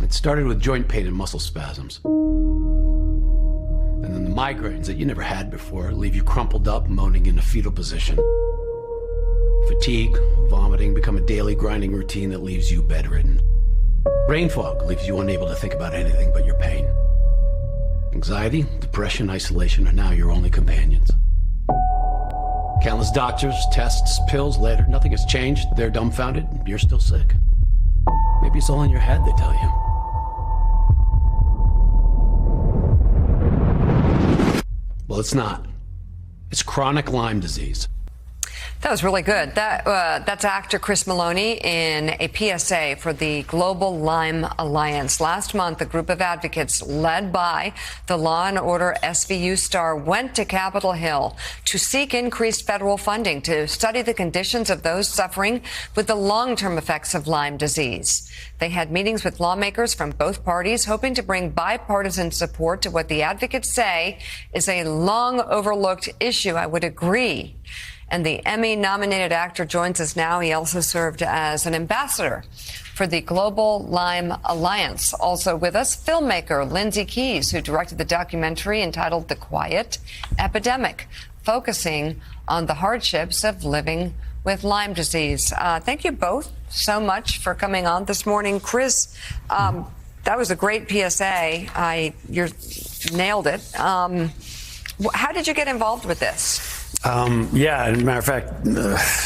It started with joint pain and muscle spasms. And then the migraines that you never had before leave you crumpled up, moaning in a fetal position. Fatigue, vomiting become a daily grinding routine that leaves you bedridden. Brain fog leaves you unable to think about anything but your pain. Anxiety, depression, isolation are now your only companions. Countless doctors, tests, pills later, nothing has changed. They're dumbfounded. You're still sick. Maybe it's all in your head, they tell you. Well, it's not. It's chronic Lyme disease. That was really good. That's actor Chris Meloni in a PSA for the Global Lyme Alliance. Last month, a group of advocates led by the Law and Order SVU star went to Capitol Hill to seek increased federal funding to study the conditions of those suffering with the long-term effects of Lyme disease. They had meetings with lawmakers from both parties, hoping to bring bipartisan support to what the advocates say is a long overlooked issue. I would agree. And the Emmy-nominated actor joins us now. He also served as an ambassador for the Global Lyme Alliance. Also with us, filmmaker Lindsay Keys, who directed the documentary entitled The Quiet Epidemic, focusing on the hardships of living with Lyme disease. Thank you both so much for coming on this morning. Chris, that was a great PSA. You nailed it. How did you get involved with this? Yeah, as a matter of fact,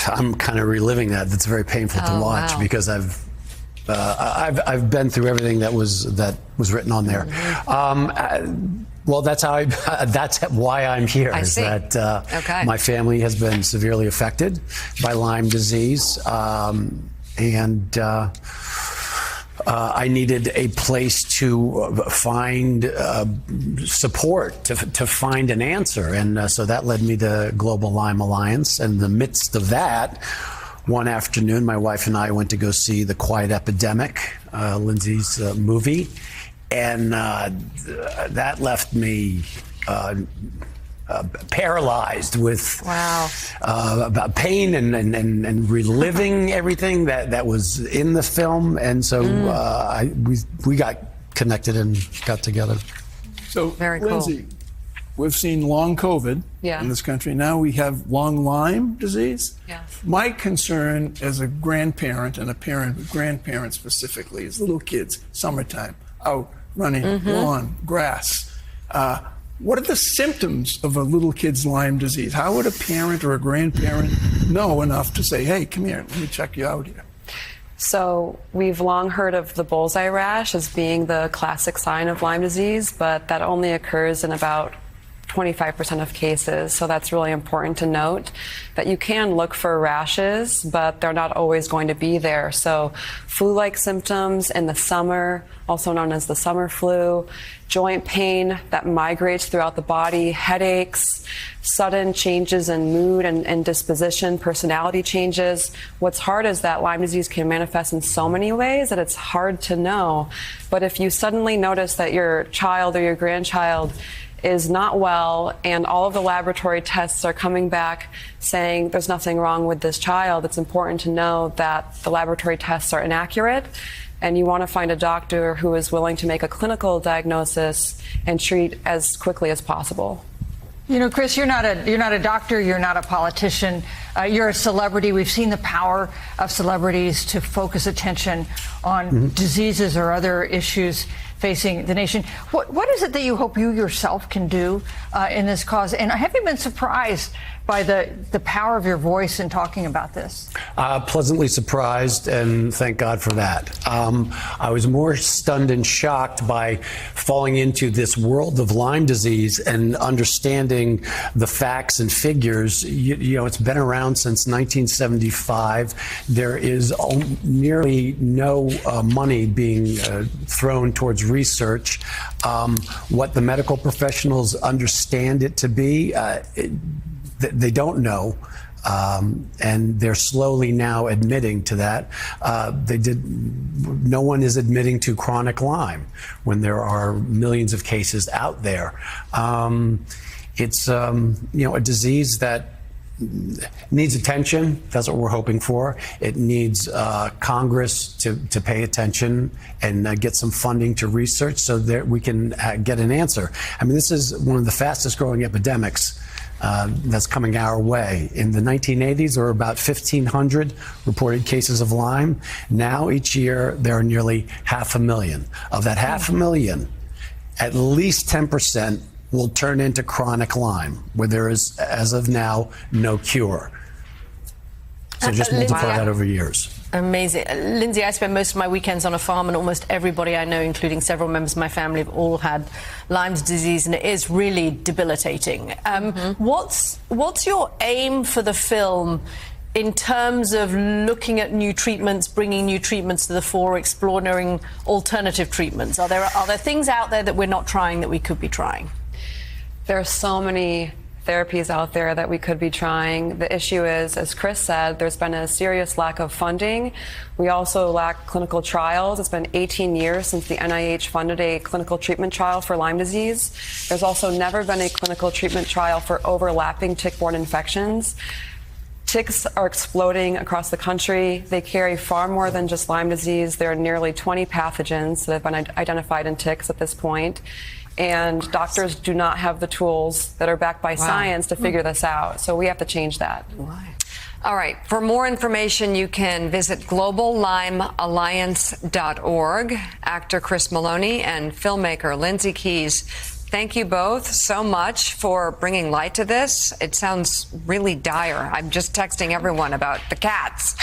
I'm kind of reliving that. That's very painful to watch because I've been through everything that was written on there. Well, that's why I'm here. I see. That my family has been severely affected by Lyme disease, and I needed a place to find support, to find an answer. And so that led me to Global Lyme Alliance. And in the midst of that, one afternoon, my wife and I went to go see The Quiet Epidemic, Lindsay's movie. And that left me paralyzed with about pain and reliving everything that was in the film, and so we got connected and got together. So, Very cool. Lindsay, we've seen long COVID in this country. Now we have long Lyme disease. Yeah. My concern as a grandparent and a parent with grandparents specifically is little kids, summertime, out running, lawn, grass. What are the symptoms of a little kid's Lyme disease? How would a parent or a grandparent know enough to say, hey, come here, let me check you out here? So we've long heard of the bullseye rash as being the classic sign of Lyme disease, but that only occurs in about 25% of cases. So that's really important to note that you can look for rashes, but they're not always going to be there. So flu-like symptoms in the summer, also known as the summer flu, joint pain that migrates throughout the body, headaches, sudden changes in mood and disposition, personality changes. What's hard is that Lyme disease can manifest in so many ways that it's hard to know. But if you suddenly notice that your child or your grandchild is not well and all of the laboratory tests are coming back saying there's nothing wrong with this child, it's important to know that the laboratory tests are inaccurate, and you want to find a doctor who is willing to make a clinical diagnosis and treat as quickly as possible. You know, Chris, you're not a doctor, you're not a politician, you're a celebrity. We've seen the power of celebrities to focus attention on diseases or other issues facing the nation. What is it that you hope you yourself can do in this cause? And have you been surprised by the power of your voice in talking about this? Pleasantly surprised, and thank God for that. I was more stunned and shocked by falling into this world of Lyme disease and understanding the facts and figures. You know, it's been around since 1975. There is nearly no money being thrown towards research. What the medical professionals understand it to be, they don't know, and they're slowly now admitting to that. No one is admitting to chronic Lyme when there are millions of cases out there. It's a disease that needs attention. That's what we're hoping for. It needs Congress to pay attention and get some funding to research so that we can get an answer. I mean, this is one of the fastest growing epidemics that's coming our way. In the 1980s, there were about 1,500 reported cases of Lyme. Now, each year, there are nearly 500,000. Of that 500,000, at least 10% will turn into chronic Lyme, where there is, as of now, no cure. So just multiply that over years. Amazing. Lindsay, I spend most of my weekends on a farm, and almost everybody I know, including several members of my family, have all had Lyme's disease, and it is really debilitating. What's your aim for the film in terms of looking at new treatments, bringing new treatments to the fore, exploring alternative treatments? Are there things out there that we're not trying that we could be trying? There are so many therapies out there that we could be trying. The issue is, as Chris said, there's been a serious lack of funding. We also lack clinical trials. It's been 18 years since the NIH funded a clinical treatment trial for Lyme disease. There's also never been a clinical treatment trial for overlapping tick-borne infections. Ticks are exploding across the country. They carry far more than just Lyme disease. There are nearly 20 pathogens that have been identified in ticks at this point. And doctors do not have the tools that are backed by science to figure this out. So we have to change that. All right. For more information, you can visit globallymealliance.org. Actor Chris Meloni and filmmaker Lindsay Keys, thank you both so much for bringing light to this. It sounds really dire. I'm just texting everyone about the cats.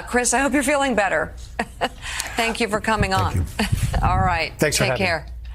Chris, I hope you're feeling better. Thank you for coming on. You. All right. Thanks for Take having care. me.